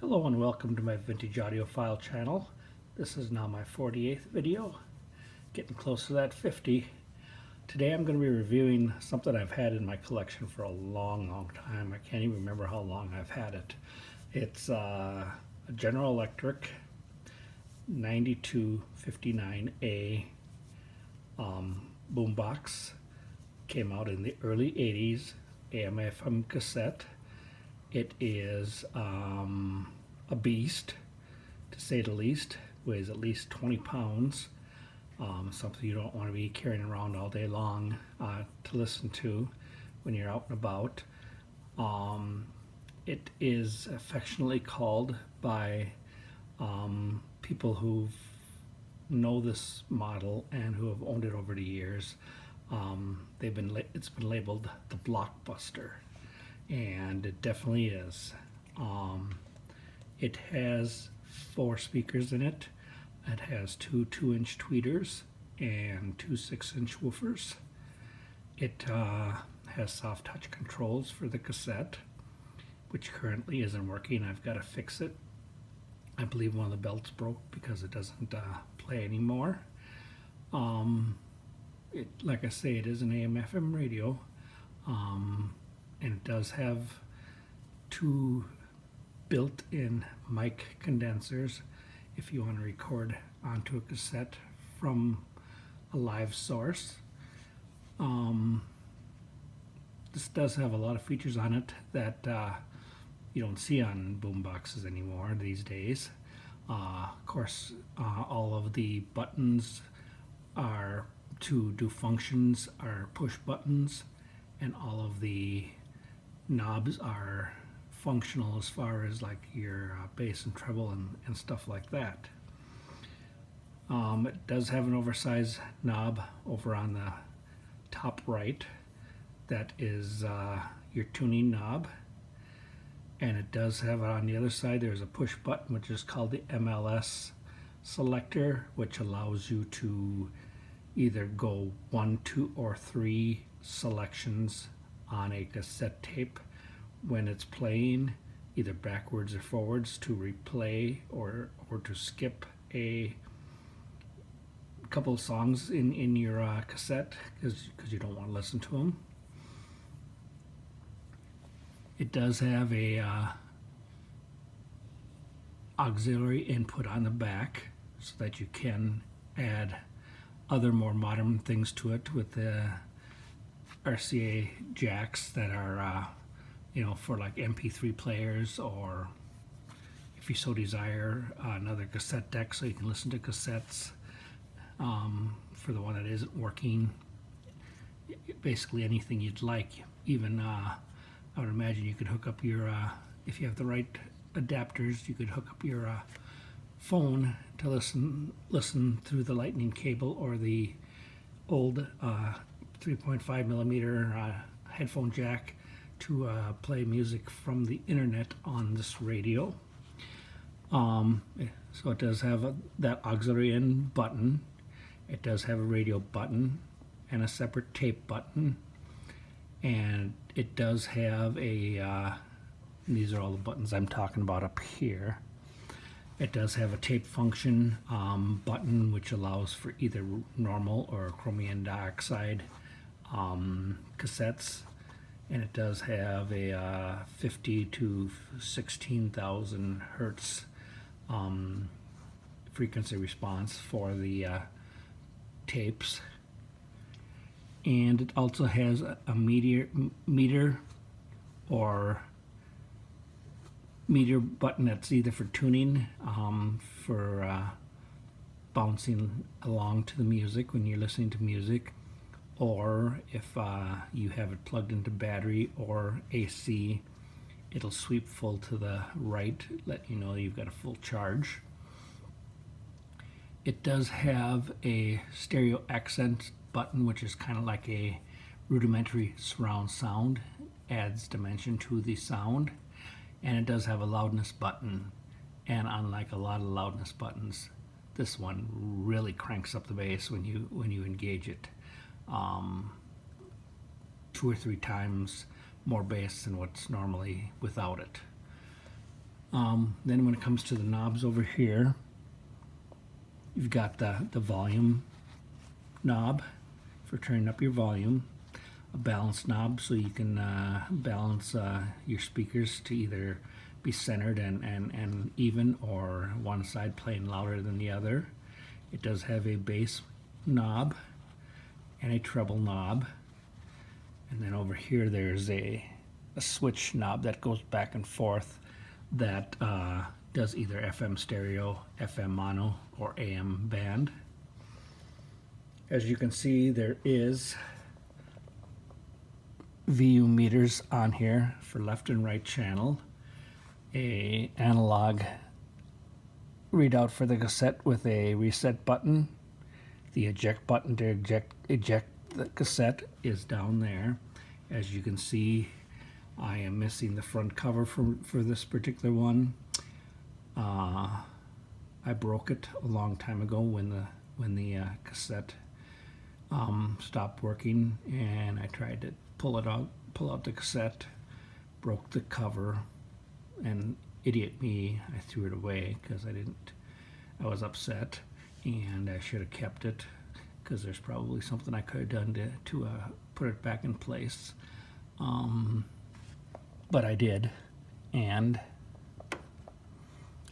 Hello and welcome to my vintage audiophile channel. This is now my 48th video, getting close to that 50. Today I'm going to be reviewing something I've had in my collection for a long time. I can't even remember how long I've had it. It's a General Electric 9259A boombox. Came out in the early 80s, AM/FM cassette. It is a beast, to say the least. Weighs at least 20 pounds. Something you don't want to be carrying around all day long to listen to when you're out and about. It is affectionately called by people who know this model and who have owned it over the years. It's been labeled the Blockbuster. And it definitely is. It has 4 speakers in it. It has 2 2-inch tweeters and 2 6-inch woofers. It has soft touch controls for the cassette, which currently isn't working. I've got to fix it. I believe one of the belts broke because it doesn't play anymore. Like I say, it is an AM/FM radio. And it does have 2 built-in mic condensers if you want to record onto a cassette from a live source. This does have a lot of features on it that you don't see on boomboxes anymore these days. Of course, all of the buttons are to do functions are push buttons, and all of the knobs are functional as far as like your bass and treble and stuff like that. It does have an oversized knob over on the top right that is your tuning knob, and it does have it on the other side. There's a push button which is called the MLS selector, which allows you to either go 1, 2, or 3 selections on a cassette tape when it's playing, either backwards or forwards to replay or to skip a couple of songs in your cassette because you don't want to listen to them. It does have a auxiliary input on the back so that you can add other more modern things to it with the RCA jacks that are for like MP3 players, or if you so desire another cassette deck so you can listen to cassettes for the one that isn't working. Basically anything you'd like. Even I would imagine you could hook up your if you have the right adapters, you could hook up your phone to listen through the lightning cable or the old 3.5 millimeter headphone jack to play music from the internet on this radio. So it does have that auxiliary in button. It does have a radio button and a separate tape button, and it does have a these are all the buttons I'm talking about up here. It does have a tape function button, which allows for either normal or chromium dioxide cassettes, and it does have a 50 to 16,000 hertz frequency response for the tapes, and it also has a meter button that's either for tuning, for bouncing along to the music when you're listening to music, or if you have it plugged into battery or AC, it'll sweep full to the right, let you know you've got a full charge. It does have a stereo accent button, which is kind of like a rudimentary surround sound, adds dimension to the sound. And it does have a loudness button, and unlike a lot of loudness buttons, this one really cranks up the bass when you engage it. 2 or 3 times more bass than what's normally without it. Then when it comes to the knobs over here, you've got the volume knob for turning up your volume, a balance knob so you can balance your speakers to either be centered and even, or one side playing louder than the other. It does have a bass knob and a treble knob. And then over here there's a switch knob that goes back and forth that does either FM stereo, FM mono, or AM band. As you can see, there is VU meters on here for left and right channel, a analog readout for the cassette with a reset button. The eject button to eject the cassette is down there. As you can see, I am missing the front cover for this particular one. I broke it a long time ago when the cassette stopped working, and I tried to pull out the cassette, broke the cover, and idiot me, I threw it away because I was upset, and I should have kept it because there's probably something I could have done to put it back in place. But I did, and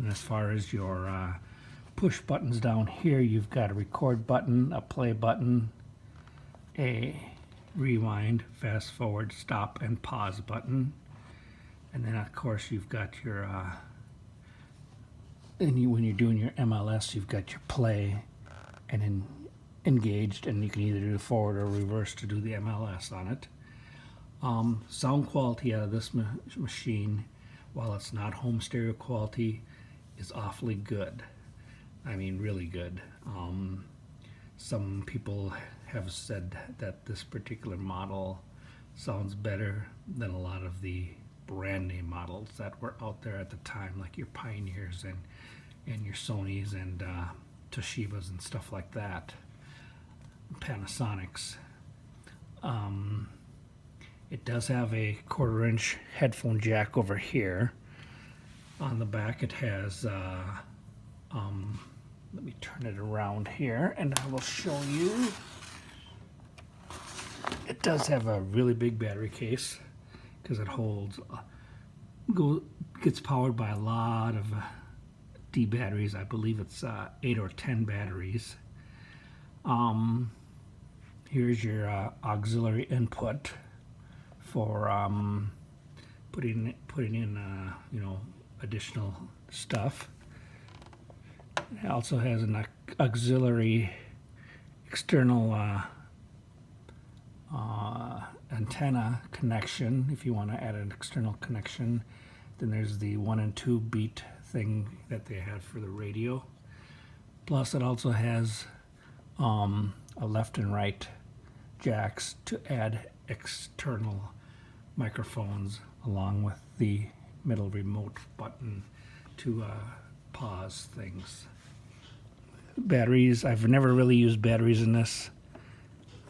as far as your push buttons down here, you've got a record button, a play button, a rewind, fast forward, stop, and pause button. And then of course you've got your when you're doing your MLS, you've got your play and then engaged, and you can either do the forward or reverse to do the MLS on it. Sound quality out of this machine, while it's not home stereo quality, is awfully good. I mean, really good. Some people have said that this particular model sounds better than a lot of the brand name models that were out there at the time, like your Pioneers and your Sonys and Toshibas and stuff like that, Panasonics. It does have a 1/4-inch headphone jack over here. On the back it has, let me turn it around here and I will show you. It does have a really big battery case because it holds, gets powered by a lot of D batteries. I believe it's 8 or 10 batteries. Here's your auxiliary input for putting in additional stuff. It also has an auxiliary external antenna connection if you want to add an external connection. Then there's the 1 and 2 beat thing that they have for the radio. Plus it also has a left and right jacks to add external microphones, along with the middle remote button to pause things. Batteries, I've never really used batteries in this.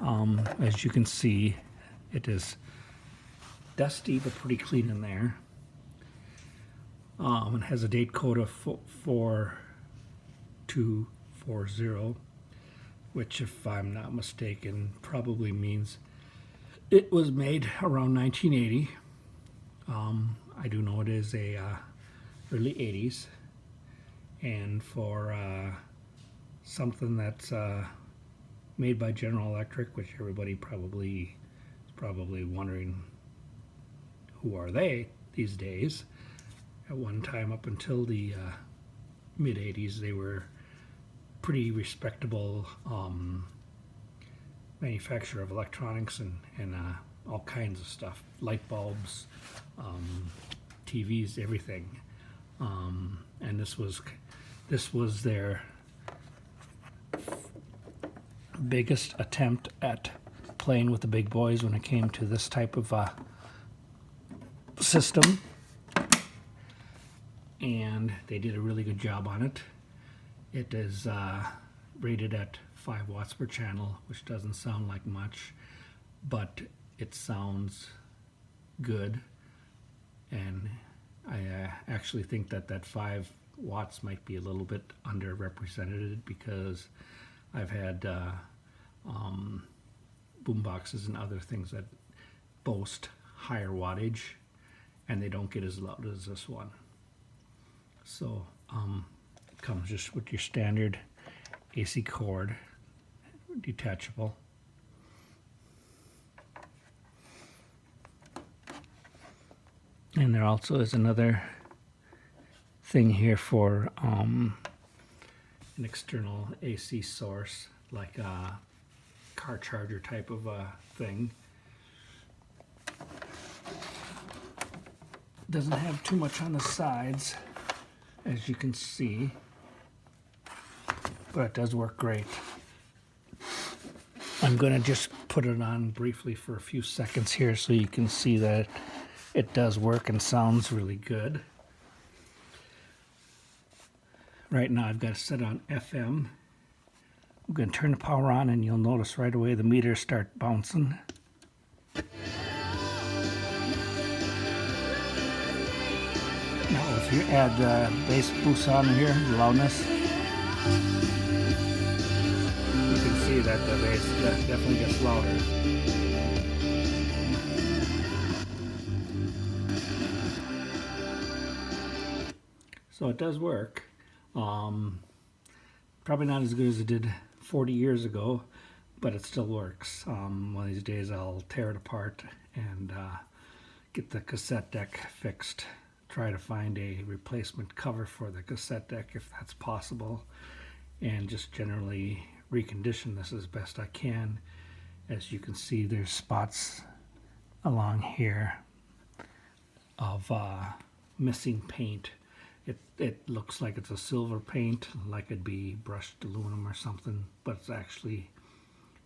As you can see, it is dusty but pretty clean in there. It has a date code of 4240, which, if I'm not mistaken, probably means it was made around 1980. I do know it is a early 80s, and for something that's made by General Electric, which everybody is probably wondering who are they these days. At one time, up until the mid 80s, they were pretty respectable manufacturer of electronics and all kinds of stuff, light bulbs, TVs, everything. And this was their biggest attempt at playing with the big boys when it came to this type of system, and they did a really good job on it. It is rated at 5 watts per channel, which doesn't sound like much, but it sounds good, and I actually think that 5 watts might be a little bit underrepresented because I've had boomboxes and other things that boast higher wattage, and they don't get as loud as this one. So it comes just with your standard AC cord, detachable. And there also is another thing here for an external AC source, like a car charger type of a thing. Doesn't have too much on the sides, as you can see, but it does work great. I'm going to just put it on briefly for a few seconds here so you can see that it does work and sounds really good. Right now I've got it set on FM. I'm going to turn the power on and you'll notice right away the meters start bouncing. Now if you add the bass boost on here, the loudness, you can see that the bass definitely gets louder. So it does work. Probably not as good as it did 40 years ago, but it still works. One of these days I'll tear it apart and get the cassette deck fixed. Try to find a replacement cover for the cassette deck if that's possible, and just generally recondition this as best I can. As you can see, there's spots along here of missing paint. It looks like it's a silver paint, like it'd be brushed aluminum or something, but it's actually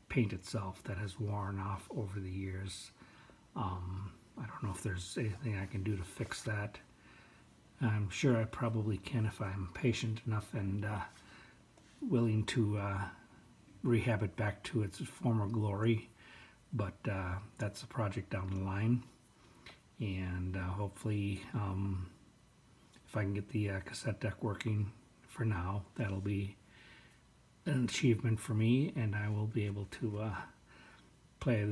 paint itself that has worn off over the years. I don't know if there's anything I can do to fix that. I'm sure I probably can if I'm patient enough and willing to rehab it back to its former glory, but that's a project down the line, and hopefully if I can get the cassette deck working for now, that'll be an achievement for me, and I will be able to play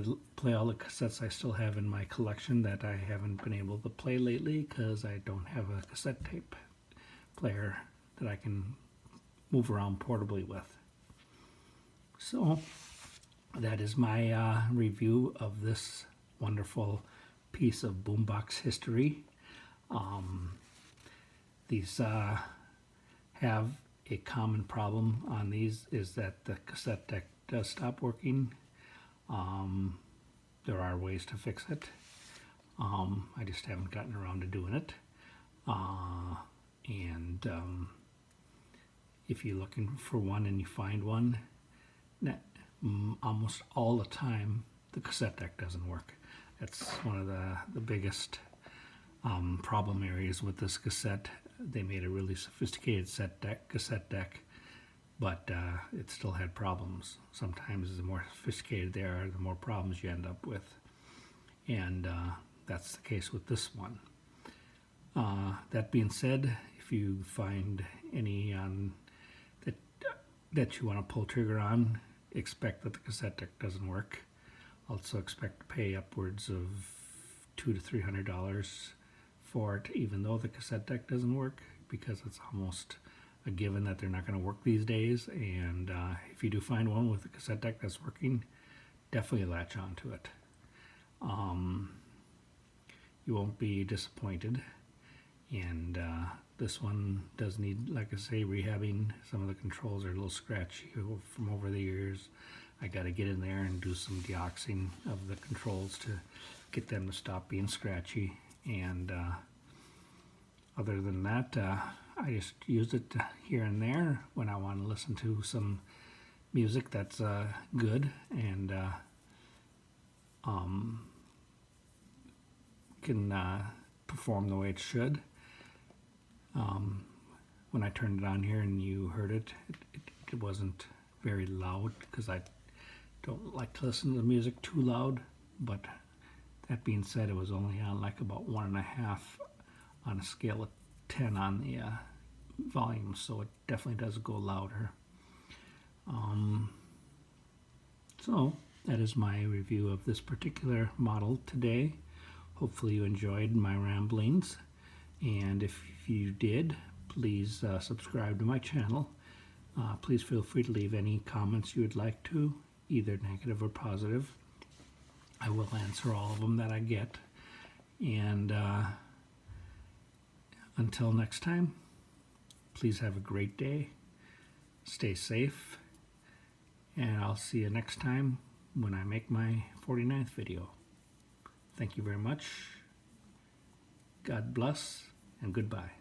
all the cassettes I still have in my collection that I haven't been able to play lately because I don't have a cassette tape player that I can move around portably with. So that is my review of this wonderful piece of boombox history. These have a common problem on these, is that the cassette deck does stop working. There are ways to fix it. I just haven't gotten around to doing it. If you're looking for one and you find one, almost all the time the cassette deck doesn't work. That's one of the biggest problem areas with this cassette. They made a really sophisticated cassette deck, but it still had problems. Sometimes the more sophisticated they are, the more problems you end up with. And that's the case with this one. That being said, if you find any that you want to pull trigger on, expect that the cassette deck doesn't work. Also expect to pay upwards of $200 to $300 for it, even though the cassette deck doesn't work, because it's almost a given that they're not going to work these days. And if you do find one with a cassette deck that's working, definitely latch onto it. You won't be disappointed. And this one does need, like I say, rehabbing. Some of the controls are a little scratchy from over the years. I got to get in there and do some deoxing of the controls to get them to stop being scratchy. And other than that, I just use it here and there when I want to listen to some music that's good and can perform the way it should. When I turned it on here and you heard it, it wasn't very loud because I don't like to listen to the music too loud. But that being said, it was only on like about 1.5 on a scale of 10 on the volume, so it definitely does go louder. So that is my review of this particular model today. Hopefully you enjoyed my ramblings, and if you did, please subscribe to my channel. Please feel free to leave any comments you would like to, either negative or positive. I will answer all of them that I get. And until next time, please have a great day. Stay safe. And I'll see you next time when I make my 49th video. Thank you very much. God bless and goodbye.